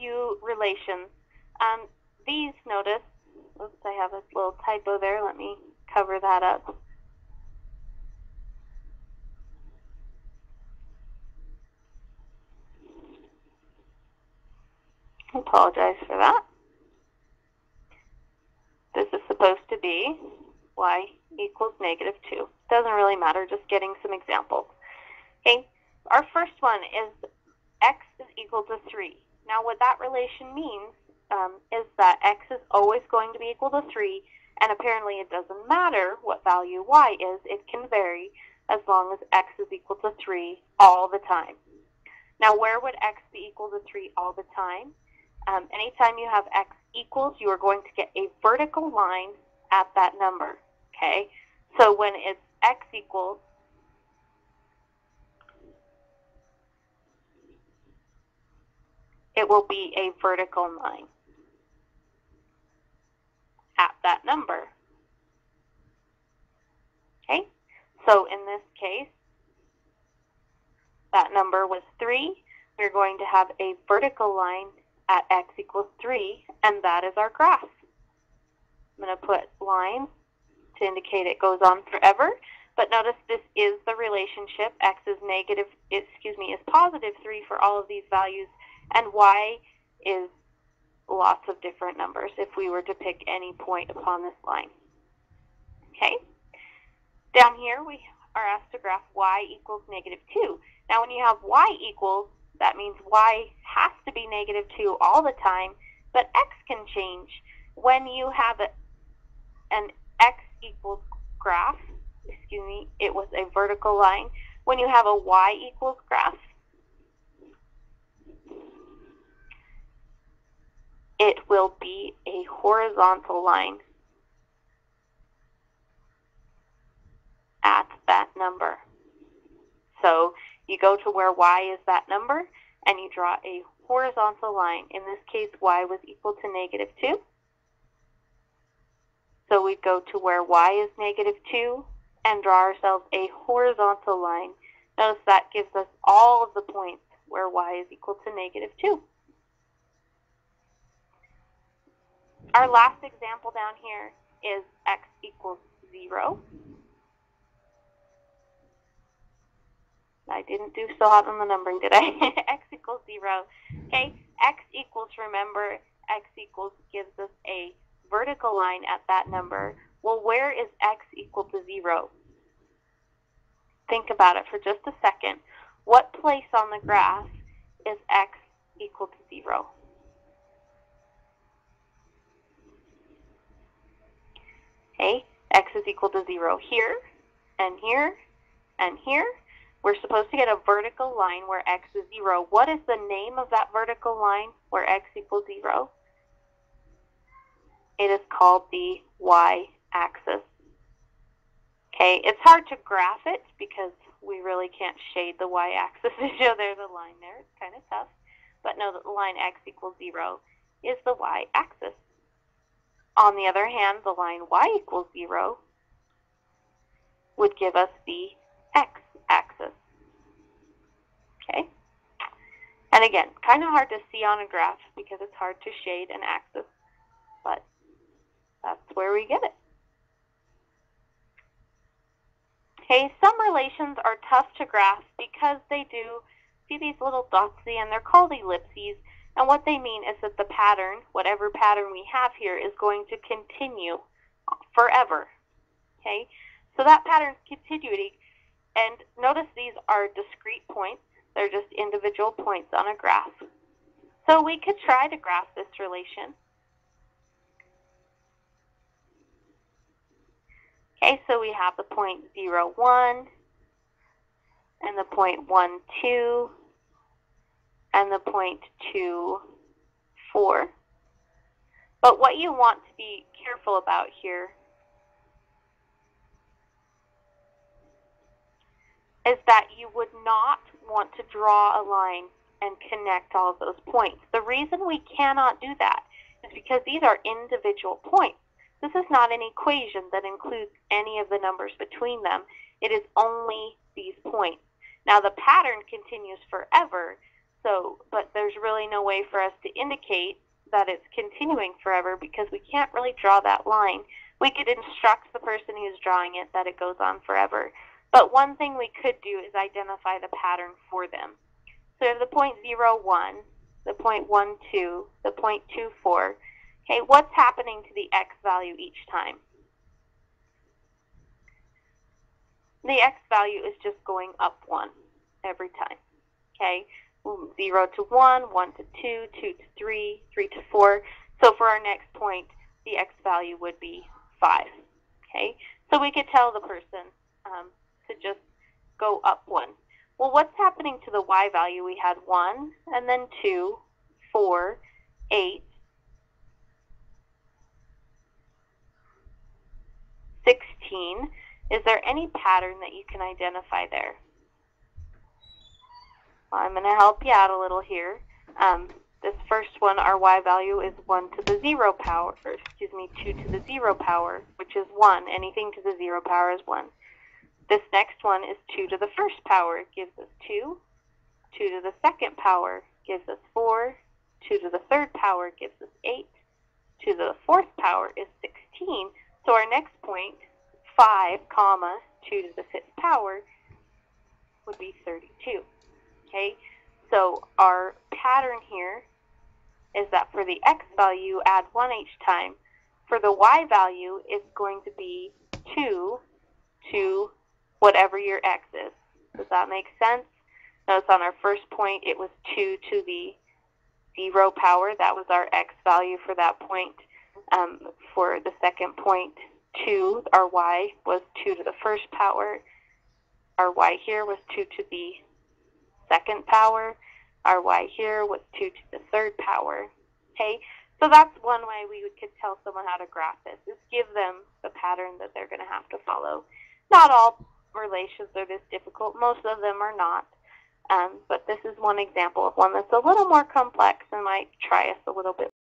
few relations. These, notice, oops, I have a little typo there. Let me cover that up. I apologize for that. This is supposed to be y equals -2. Doesn't really matter, just getting some examples. Okay, our first one is x is equal to 3. Now what that relation means is that x is always going to be equal to 3, and apparently it doesn't matter what value y is, it can vary as long as x is equal to 3 all the time. Now where would x be equal to 3 all the time? Anytime you have x equals, you are going to get a vertical line at that number, okay? So when it's x equals, it will be a vertical line at that number, okay? So in this case, that number was 3. We're going to have a vertical line at x equals 3, and that is our graph. I'm going to put lines to indicate it goes on forever, but notice this is the relationship. X is positive 3 for all of these values, and y is lots of different numbers if we were to pick any point upon this line. Okay? Down here we are asked to graph y equals -2. Now when you have y equals, that means y has to be -2 all the time, but x can change. When you have an x equals graph, it was a vertical line. When you have a y equals graph, it will be a horizontal line at that number. So you go to where y is that number, and you draw a horizontal line. In this case, y was equal to -2. So we go to where y is -2 and draw ourselves a horizontal line. Notice that gives us all of the points where y is equal to -2. Our last example down here is x equals 0. I didn't do so hot on the numbering, did I? X equals 0. Okay, x equals, remember, x equals gives us a vertical line at that number. Well, where is x equal to 0? Think about it for just a second. What place on the graph is x equal to 0? Okay, x is equal to 0 here, and here, and here. We're supposed to get a vertical line where x is 0. What is the name of that vertical line where x equals 0? It is called the y-axis. Okay, it's hard to graph it because we really can't shade the y-axis to show there's a line there. It's kind of tough. But know that the line x equals 0 is the y-axis. On the other hand, the line y equals 0 would give us the x-axis. Okay? And again, kind of hard to see on a graph because it's hard to shade an axis, but that's where we get it. Okay, some relations are tough to graph because they do see these little dots at the end. They're called ellipses, and what they mean is that the pattern, whatever pattern we have here, is going to continue forever. Okay, so that pattern's continuity, and notice these are discrete points. They're just individual points on a graph. So we could try to graph this relation. Okay, so we have the point 0, 1, and the point 1, 2, and the point 2, 4. But what you want to be careful about here is that you would not want to draw a line and connect all of those points. The reason we cannot do that is because these are individual points. This is not an equation that includes any of the numbers between them. It is only these points. Now the pattern continues forever, But there's really no way for us to indicate that it's continuing forever because we can't really draw that line. We could instruct the person who's drawing it that it goes on forever. But one thing we could do is identify the pattern for them. So the 0.01, the 0.12, the 0.24, okay, what's happening to the x value each time? The x value is just going up 1 every time, okay? 0 to 1, 1 to 2, 2 to 3, 3 to 4. So for our next point, the x value would be 5, okay? So we could tell the person to just go up 1. Well, what's happening to the y value? We had 1, and then 2, 4, 8, 16. Is there any pattern that you can identify there? Well, I'm going to help you out a little here. This first one, our y value is 1 to the 0 power, or excuse me, 2 to the 0 power, which is 1. Anything to the 0 power is 1. This next one is 2 to the first power, gives us 2. 2 to the second power gives us 4. 2 to the third power gives us 8. 2 to the fourth power is 16. So our next point, 5, 2 to the fifth power, would be 32. Okay, so our pattern here is that for the x value, add 1 each time. For the y value, it's going to be 2 to whatever your x is. Does that make sense? Notice on our first point, it was 2 to the 0 power. That was our x value for that point. For the second point, 2, our y was 2 to the first power. Our y here was 2 to the second power. Our y here was 2 to the third power. Okay, so that's one way we could tell someone how to graph this, is give them the pattern that they're going to have to follow. Not all relations are this difficult. Most of them are not. But this is one example of one that's a little more complex and might try us a little bit